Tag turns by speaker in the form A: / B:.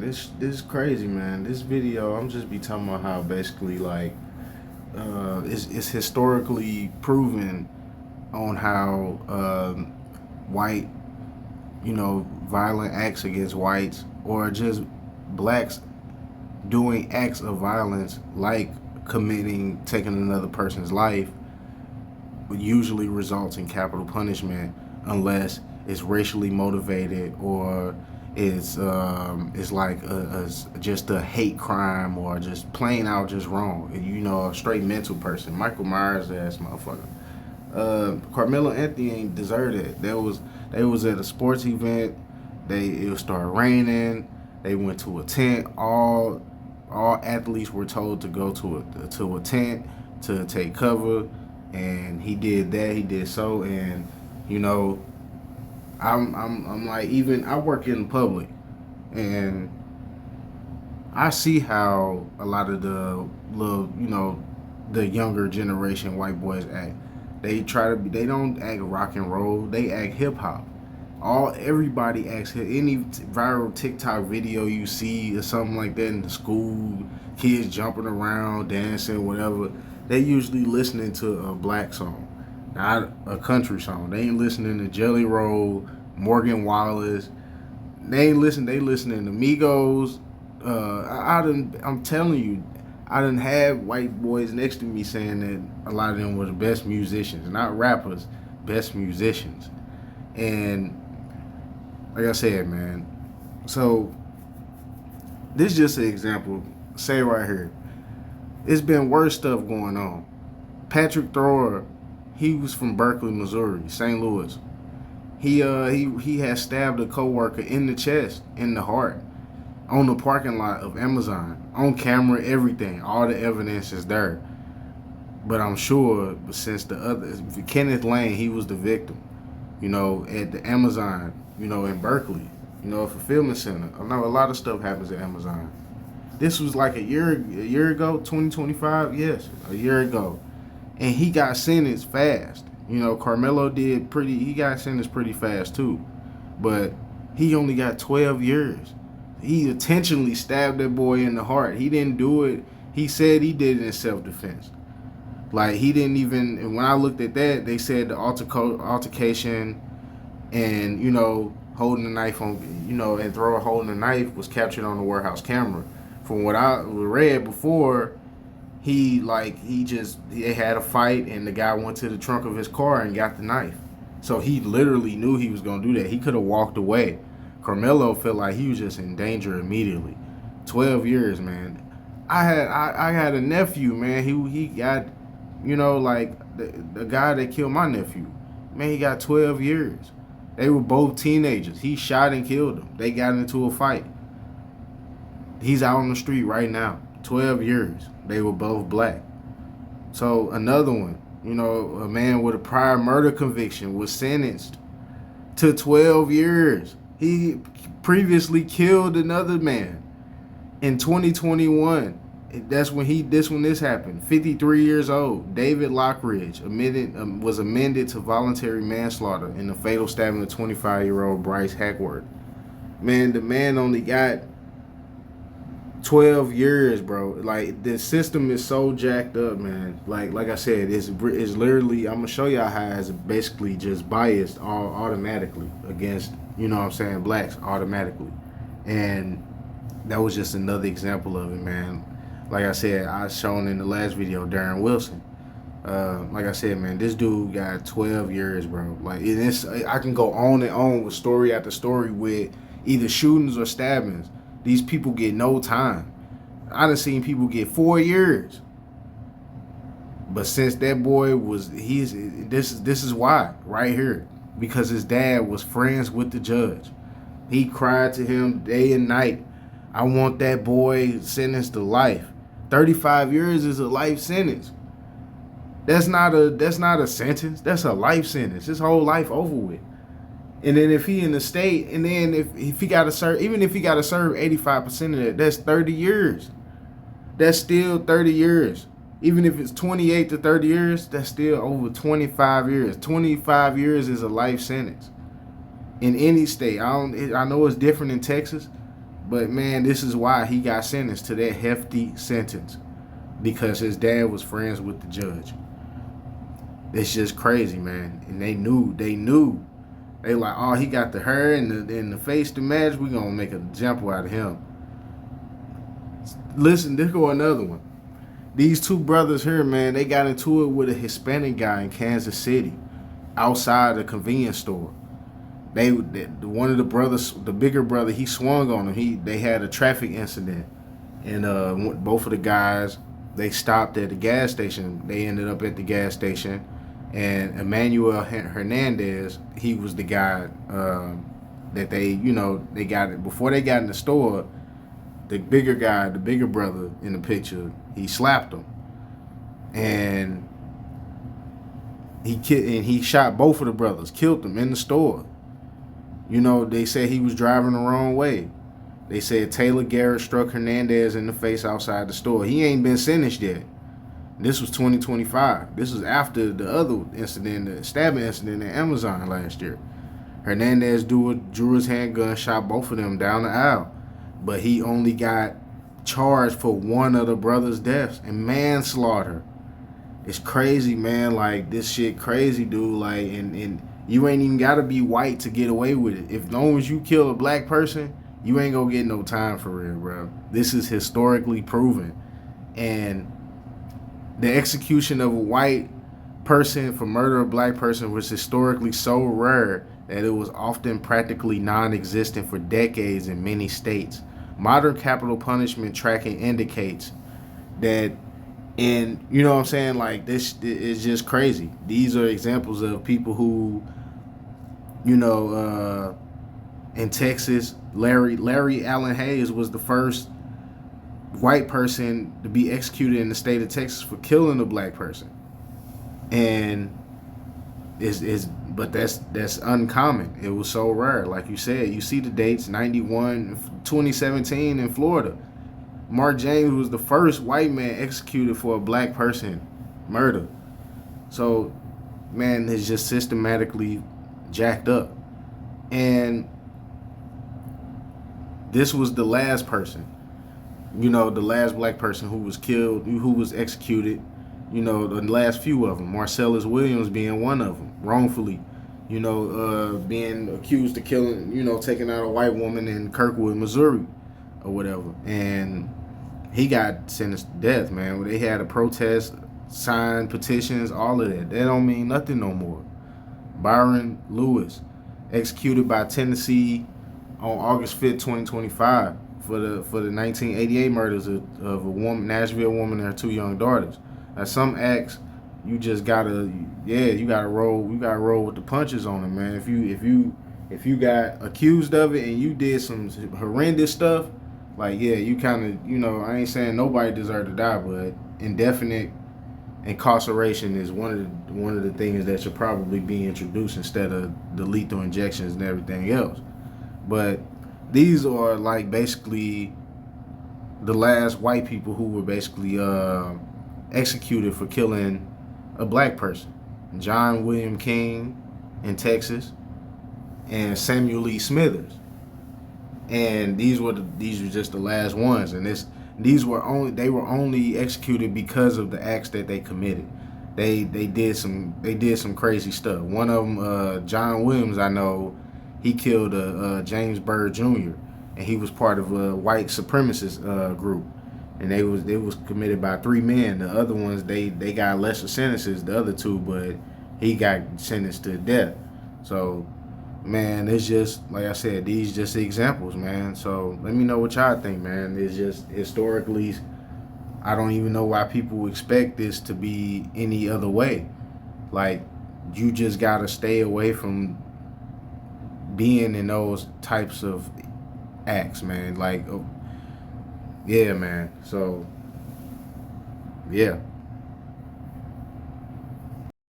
A: this is crazy, man. This video, I'm just be talking about how basically like it's historically proven on how white, violent acts against whites or just blacks doing acts of violence like taking another person's life usually results in capital punishment unless it's racially motivated or it's like just a hate crime or just plain out just wrong. A straight mental person. Michael Myers ass motherfucker. Carmelo Anthony ain't deserved it. They was at a sports event. It started raining. They went to a tent. All athletes were told to go to a tent to take cover, and he did that. He did so, and I'm like, even I work in public, and I see how a lot of the little the younger generation white boys act. They don't act rock and roll. They act hip hop. Everybody acts any viral TikTok video you see or something like that in the school, kids jumping around, dancing, whatever. They usually listening to a black song, not a country song. They ain't listening to Jelly Roll, Morgan Wallace. They ain't listening. They listening to Migos. I'm telling you, I done had white boys next to me saying that a lot of them were the best musicians, not rappers, best musicians. And like I said, man, so this is just an example. Say right here, it's been worse stuff going on. Patrick Thrower, he was from Berkeley, Missouri, St. Louis. He had stabbed a coworker in the chest, in the heart, on the parking lot of Amazon, on camera, everything. All the evidence is there. But I'm sure since Kenneth Lane, he was the victim, at the Amazon, in Berkeley, a fulfillment center. I know a lot of stuff happens at Amazon. This was like a year ago, 2025, yes, a year ago. And he got sentenced fast. Karmelo he got sentenced pretty fast too. But he only got 12 years. He intentionally stabbed that boy in the heart. He didn't do it. He said he did it in self-defense. Like, he didn't even, and when I looked at that, they said the altercation and, holding the knife on, and holding the knife was captured on the warehouse camera. From what I read before, they had a fight and the guy went to the trunk of his car and got the knife. So he literally knew he was going to do that. He could have walked away. Carmelo felt like he was just in danger immediately. 12 years, man. I had a nephew, man. He got, the guy that killed my nephew. Man, he got 12 years. They were both teenagers. He shot and killed them. They got into a fight. He's out on the street right now. 12 years. They were both black. So another one, a man with a prior murder conviction was sentenced to 12 years. He previously killed another man in 2021. That's when this happened. 53 years old, David Lockridge was amended to voluntary manslaughter in the fatal stabbing of 25-year-old Bryce Hackworth. Man, the man only got 12 years, bro. Like, the system is so jacked up, man. Like I said, it's literally, I'm gonna show y'all how it's basically just biased automatically against, blacks automatically. And that was just another example of it, man. Like I said, I shown in the last video, Darren Wilson. Like I said, man, this dude got 12 years, bro. Like, I can go on and on with story after story with either shootings or stabbings. These people get no time. I done seen people get 4 years. But since that boy this is why, right here. Because his dad was friends with the judge. He cried to him day and night. I want that boy sentenced to life. 35 years is a life sentence. That's not a sentence. That's a life sentence. His whole life over with. And then if he in the state, and then if he got to serve, even if he got to serve 85% of that, that's 30 years. That's still 30 years. Even if it's 28 to 30 years, that's still over 25 years. 25 years is a life sentence in any state. I know it's different in Texas, But man, this is why he got sentenced to that hefty sentence, because his dad was friends with the judge. It's just crazy, man. And they knew. They like, oh, he got the hair and the face to match. We gonna make an example out of him. Listen, there go another one. These two brothers here, man, they got into it with a Hispanic guy in Kansas City, outside a convenience store. One of the brothers, the bigger brother, he swung on him. They had a traffic incident, and both of the guys, they stopped at the gas station. They ended up at the gas station, and Emmanuel Hernandez, he was the guy that they got it before they got in the store. The bigger guy, the bigger brother in the picture, he slapped him, and he shot both of the brothers, killed them in the store. They said he was driving the wrong way. They said Taylor Garrett struck Hernandez in the face outside the store. He ain't been sentenced yet. This was 2025. This was after the other incident, the stabbing incident at Amazon last year. Hernandez drew his handgun, shot both of them down the aisle. But he only got charged for one of the brothers' deaths and manslaughter. It's crazy, man. Like, this shit crazy, dude. Like, and you ain't even gotta be white to get away with it. As long as you kill a black person, you ain't gonna get no time for real, bro. This is historically proven. And the execution of a white person for murder of a black person was historically so rare that it was often practically non-existent for decades in many states. Modern capital punishment tracking indicates that, and you know what I'm saying, like, this is just crazy. These are examples of people who, in Texas, Larry Allen Hayes was the first white person to be executed in the state of Texas for killing a black person. And but that's uncommon. It was so rare. Like you said, you see the dates, 91, 2017 in Florida. Mark James was the first white man executed for a black person murder. So, man, it's just systematically jacked up. And this was the last person, the last black person who was killed, who was executed, the last few of them. Marcellus Williams being one of them, wrongfully, being accused of killing, taking out a white woman in Kirkwood, Missouri, or whatever. And he got sentenced to death, man. They had a protest, signed petitions, all of that. That don't mean nothing no more. Byron Lewis, executed by Tennessee on August 5th, 2025, for the 1988 murders of a woman, Nashville woman, and her two young daughters. Now, some acts, you just gotta roll with the punches on it, man. If you got accused of it and you did some horrendous stuff, like, yeah, you kind of, I ain't saying nobody deserved to die, but indefinite incarceration is one of the things that should probably be introduced instead of the lethal injections and everything else. But these are like basically the last white people who were basically executed for killing a black person. John William King in Texas and Samuel Lee Smithers. And these were just the last ones, and they were only executed because of the acts that they committed. They did some crazy stuff. One of them, John Williams, I know, he killed James Byrd Jr. and he was part of a white supremacist group, and it was committed by 3 men. The other ones they got lesser sentences, the other 2, but he got sentenced to death. So, man, it's just, like I said, these just examples, man. So let me know what y'all think, man. It's just historically, I don't even know why people expect this to be any other way. Like, you just gotta stay away from being in those types of acts, man. Like, yeah, man. So, yeah.